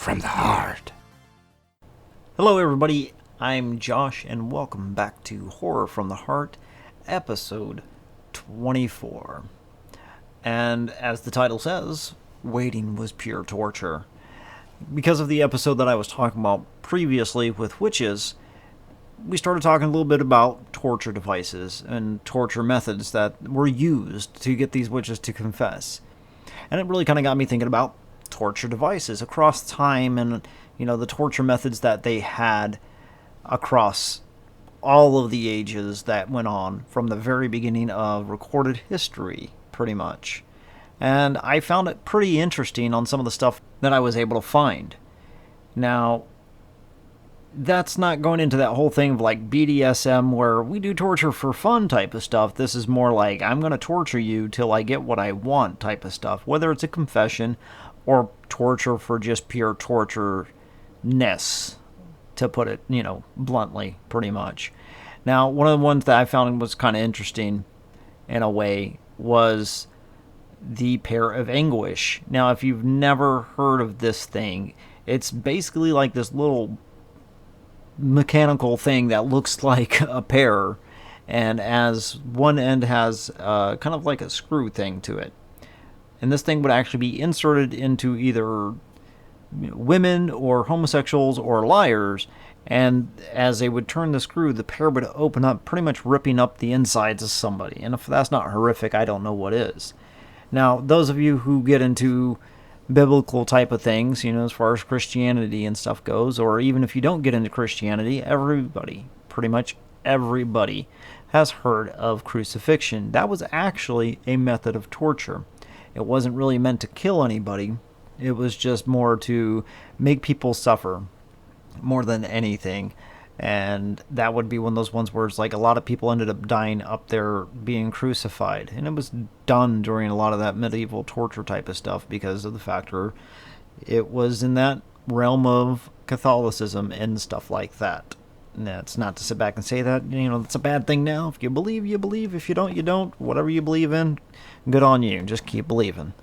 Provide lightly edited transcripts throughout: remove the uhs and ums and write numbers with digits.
from the heart. Hello everybody, I'm Josh and welcome back to Horror from the Heart, episode 24. And as the title says, waiting was pure torture. Because of the episode that I was talking about previously with witches, we started talking a little bit about torture devices and torture methods that were used to get these witches to confess. And it really kind of got me thinking about torture devices across time and, the torture methods that they had across all of the ages that went on from the very beginning of recorded history, pretty much. And I found it pretty interesting on some of the stuff that I was able to find. Now, that's not going into that whole thing of like BDSM where we do torture for fun type of stuff. This is more like I'm going to torture you till I get what I want type of stuff, whether it's a confession or torture for just pure torture-ness, to put it, bluntly, pretty much. Now, one of the ones that I found was kind of interesting in a way was the Pair of Anguish. Now, if you've never heard of this thing, it's basically like this little mechanical thing that looks like a pear, and as one end has kind of like a screw thing to it. And this thing would actually be inserted into either women or homosexuals or liars, and as they would turn the screw, the pear would open up, pretty much ripping up the insides of somebody. And if that's not horrific, I don't know what is. Now, those of you who get into biblical type of things, as far as Christianity and stuff goes, or even if you don't get into Christianity, everybody, pretty much everybody, has heard of crucifixion. That was actually a method of torture. It wasn't really meant to kill anybody. It was just more to make people suffer more than anything. And that would be one of those ones where it's like a lot of people ended up dying up there being crucified. And it was done during a lot of that medieval torture type of stuff because of the factor it was in that realm of Catholicism and stuff like that. And that's not to sit back and say that, it's a bad thing now. If you believe, you believe. If you don't, you don't. Whatever you believe in, good on you. Just keep believing.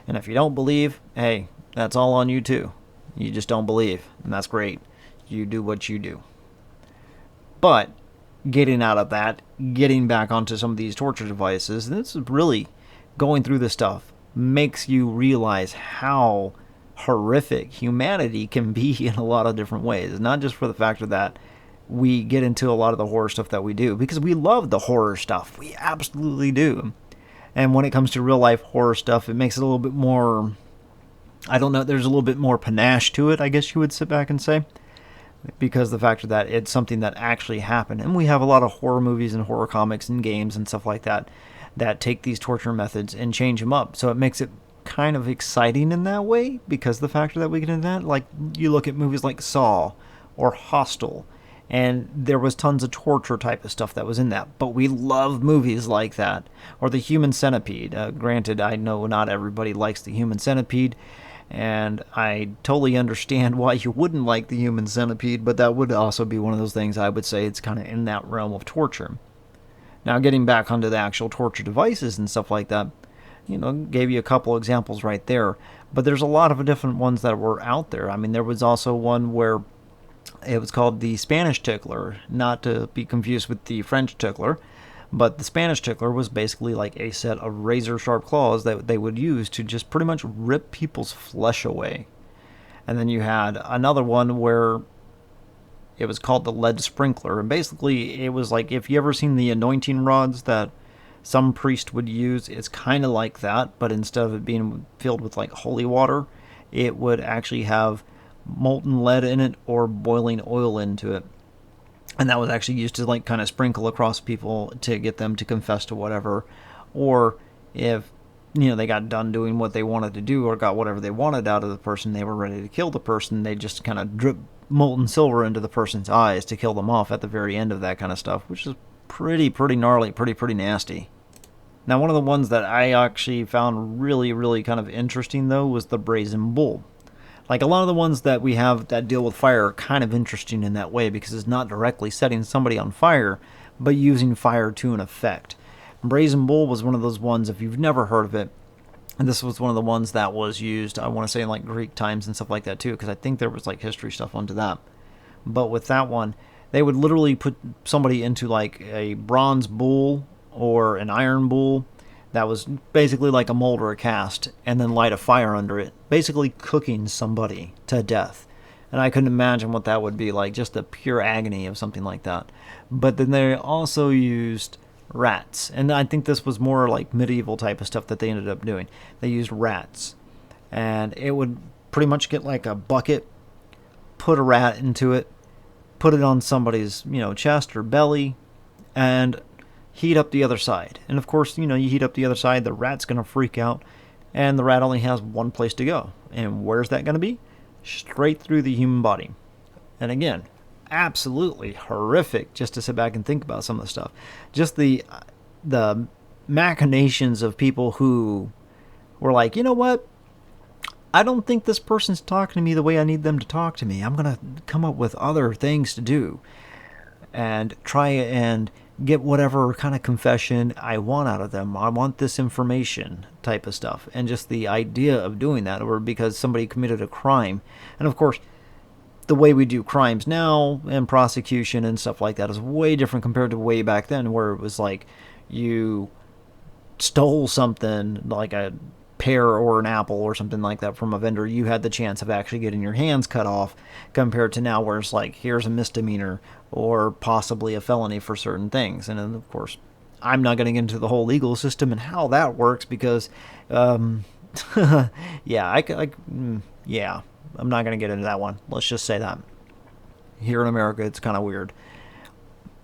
And if you don't believe, hey, that's all on you too. You just don't believe, and that's great. You do what you do. But getting out of that, getting back onto some of these torture devices, this is really going through this stuff makes you realize how horrific humanity can be in a lot of different ways. Not just for the factor that we get into a lot of the horror stuff that we do, because we love the horror stuff. We absolutely do. And when it comes to real life horror stuff, it makes it a little bit more, I don't know, there's a little bit more panache to it, I guess you would sit back and say. Because the factor that it's something that actually happened. And we have a lot of horror movies and horror comics and games and stuff like that that take these torture methods and change them up. So it makes it kind of exciting in that way, because the factor that we get into that, like you look at movies like Saw or Hostel, and there was tons of torture type of stuff that was in that. But we love movies like that. Or The Human Centipede. Granted, I know not everybody likes The Human Centipede, and I totally understand why you wouldn't like The Human Centipede, but that would also be one of those things I would say it's kind of in that realm of torture. Now, getting back onto the actual torture devices and stuff like that, gave you a couple examples right there. But there's a lot of different ones that were out there. I mean, there was also one where it was called the Spanish tickler, not to be confused with the French tickler. But the Spanish tickler was basically like a set of razor-sharp claws that they would use to just pretty much rip people's flesh away. And then you had another one where it was called the lead sprinkler. And basically, it was like, if you ever seen the anointing rods that some priest would use, it's kind of like that. But instead of it being filled with like holy water, it would actually have molten lead in it or boiling oil into it. And that was actually used to like kind of sprinkle across people to get them to confess to whatever. Or if, they got done doing what they wanted to do or got whatever they wanted out of the person, they were ready to kill the person, they just kind of drip molten silver into the person's eyes to kill them off at the very end of that kind of stuff, which is pretty gnarly, pretty nasty. Now, one of the ones that I actually found really kind of interesting, though, was the Brazen Bull. Like, a lot of the ones that we have that deal with fire are kind of interesting in that way, because it's not directly setting somebody on fire, but using fire to an effect. Brazen Bull was one of those ones, if you've never heard of it, And this was one of the ones that was used, I want to say, in like Greek times and stuff like that too, because I think there was like history stuff onto that. But with that one, they would literally put somebody into like a bronze bull or an iron bull that was basically like a mold or a cast, and then light a fire under it, basically cooking somebody to death. And I couldn't imagine what that would be like, just the pure agony of something like that. But then they also used rats, and I think this was more like medieval type of stuff that they ended up doing. They used rats, and it would pretty much get like a bucket, put a rat into it, put it on somebody's chest or belly, and heat up the other side. And of course, you heat up the other side, the rat's going to freak out, and the rat only has one place to go. And where's that going to be? Straight through the human body. And again, absolutely horrific just to sit back and think about some of the stuff. Just the machinations of people who were like, you know what? I don't think this person's talking to me the way I need them to talk to me. I'm going to come up with other things to do and try and get whatever kind of confession I want out of them. I want this information type of stuff. And just the idea of doing that, or because somebody committed a crime. And of course, the way we do crimes now and prosecution and stuff like that is way different compared to way back then, where it was like you stole something like a pear or an apple or something like that from a vendor, you had the chance of actually getting your hands cut off, compared to now where it's like, here's a misdemeanor or possibly a felony for certain things. And then, of course, I'm not going to get into the whole legal system and how that works because, yeah, yeah, I'm not going to get into that one. Let's just say that. Here in America, it's kind of weird.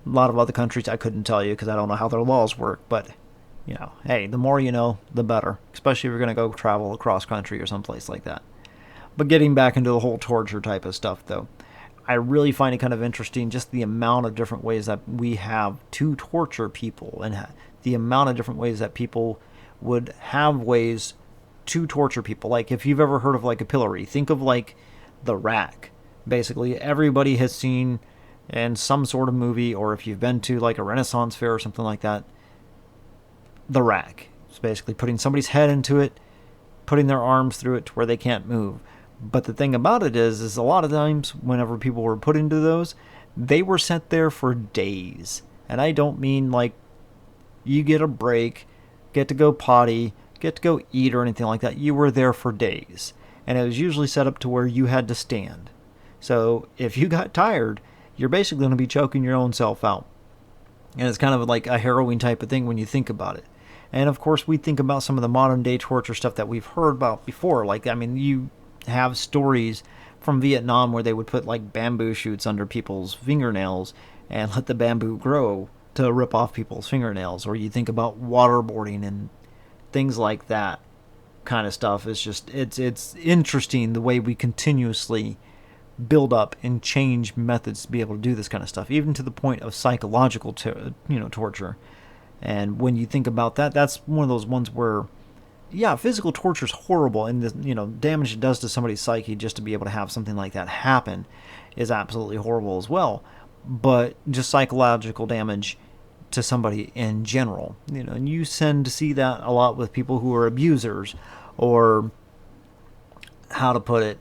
A lot of other countries, I couldn't tell you because I don't know how their laws work, but hey, the more you know, the better, especially if you're going to go travel across country or someplace like that. But getting back into the whole torture type of stuff, though, I really find it kind of interesting just the amount of different ways that we have to torture people, and the amount of different ways that people would have ways to torture people. Like, if you've ever heard of like a pillory, think of like the rack. Basically, everybody has seen in some sort of movie, or if you've been to like a Renaissance fair or something like that, the rack. It's basically putting somebody's head into it, putting their arms through it to where they can't move. But the thing about it is a lot of times whenever people were put into those, they were set there for days. And I don't mean like you get a break, get to go potty, get to go eat or anything like that. You were there for days. And it was usually set up to where you had to stand. So if you got tired, you're basically going to be choking your own self out. And it's kind of like a harrowing type of thing when you think about it. And of course, we think about some of the modern day torture stuff that we've heard about before. Like, I mean, you have stories from Vietnam where they would put like bamboo shoots under people's fingernails and let the bamboo grow to rip off people's fingernails. Or you think about waterboarding and things like that kind of stuff. It's just, it's interesting the way we continuously build up and change methods to be able to do this kind of stuff, even to the point of psychological torture. And when you think about that, that's one of those ones where, yeah, physical torture is horrible, and the damage it does to somebody's psyche just to be able to have something like that happen is absolutely horrible as well. But just psychological damage to somebody in general, and you tend to see that a lot with people who are abusers, or how to put it,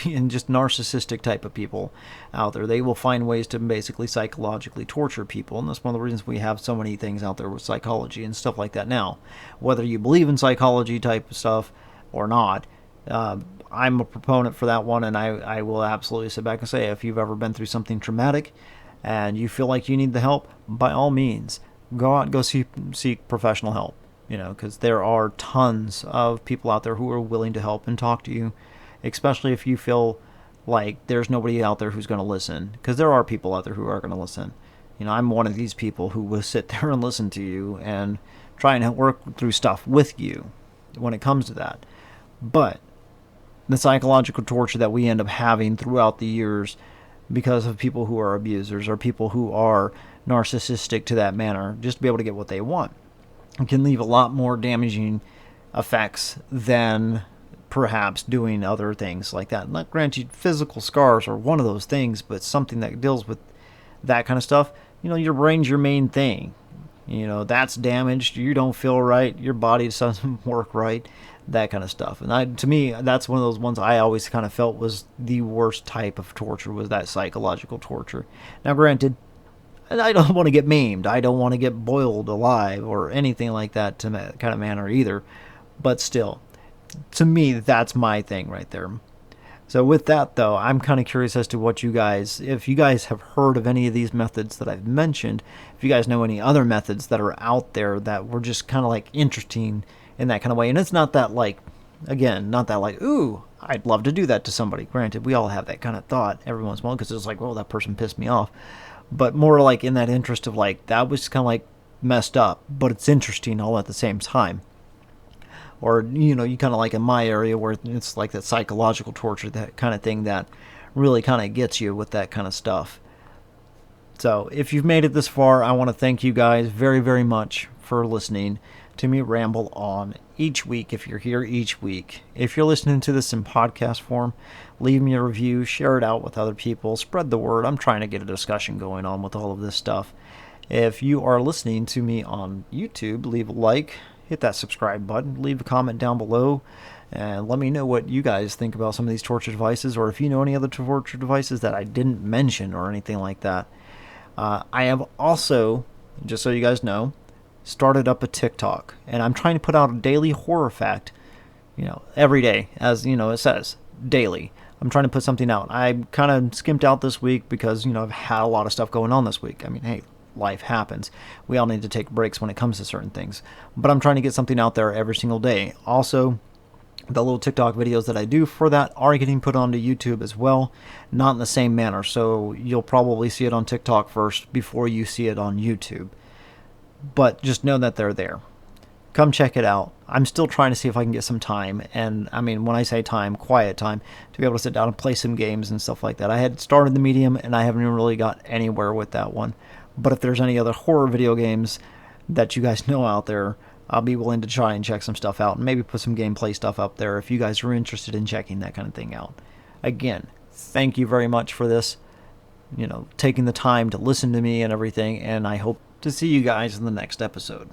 and just narcissistic type of people out there. They will find ways to basically psychologically torture people, and that's one of the reasons we have so many things out there with psychology and stuff like that now. Whether you believe in psychology type of stuff or not, I'm a proponent for that one, and I will absolutely sit back and say, if you've ever been through something traumatic and you feel like you need the help, by all means, go out and go seek professional help, because there are tons of people out there who are willing to help and talk to you, especially if you feel like there's nobody out there who's going to listen, because there are people out there who are going to listen. I'm one of these people who will sit there and listen to you and try and work through stuff with you when it comes to that. But the psychological torture that we end up having throughout the years because of people who are abusers or people who are narcissistic to that manner, just to be able to get what they want, it can leave a lot more damaging effects than perhaps doing other things like that. Not granted, physical scars are one of those things, but something that deals with that kind of stuff, your brain's your main thing. That's damaged. You don't feel right. Your body doesn't work right. That kind of stuff. And to me, that's one of those ones I always kind of felt was the worst type of torture, was that psychological torture. Now, granted, I don't want to get maimed. I don't want to get boiled alive or anything like that to kind of manner either. But still, to me, that's my thing right there. So with that, though, I'm kind of curious as to if you guys have heard of any of these methods that I've mentioned, if you guys know any other methods that are out there that were just kind of like interesting in that kind of way. And it's not that like, again, not that like, ooh, I'd love to do that to somebody. Granted, we all have that kind of thought every once in a while because it's like, well, that person pissed me off. But more like in that interest of like, that was kind of like messed up, but it's interesting all at the same time. Or you kind of like in my area where it's like that psychological torture, that kind of thing that really kind of gets you with that kind of stuff. So if you've made it this far, I want to thank you guys very, very much for listening to me ramble on each week. If you're here each week, if you're listening to this in podcast form, leave me a review, share it out with other people, spread the word. I'm trying to get a discussion going on with all of this stuff. If you are listening to me on YouTube, leave a like, hit that subscribe button, leave a comment down below, and let me know what you guys think about some of these torture devices, or if you know any other torture devices that I didn't mention or anything like that. I have also, just so you guys know, started up a TikTok, and I'm trying to put out a daily horror fact, every day, as it says, daily. I'm trying to put something out. I kind of skimped out this week because, I've had a lot of stuff going on this week. I mean, hey, life happens. We all need to take breaks when it comes to certain things. But I'm trying to get something out there every single day. Also, the little TikTok videos that I do for that are getting put onto YouTube as well. Not in the same manner. So you'll probably see it on TikTok first before you see it on YouTube. But just know that they're there. Come check it out. I'm still trying to see if I can get some time. And I mean, when I say time, quiet time, to be able to sit down and play some games and stuff like that. I had started the medium and I haven't really got anywhere with that one. But if there's any other horror video games that you guys know out there, I'll be willing to try and check some stuff out and maybe put some gameplay stuff up there if you guys are interested in checking that kind of thing out. Again, thank you very much for this, taking the time to listen to me and everything, and I hope to see you guys in the next episode.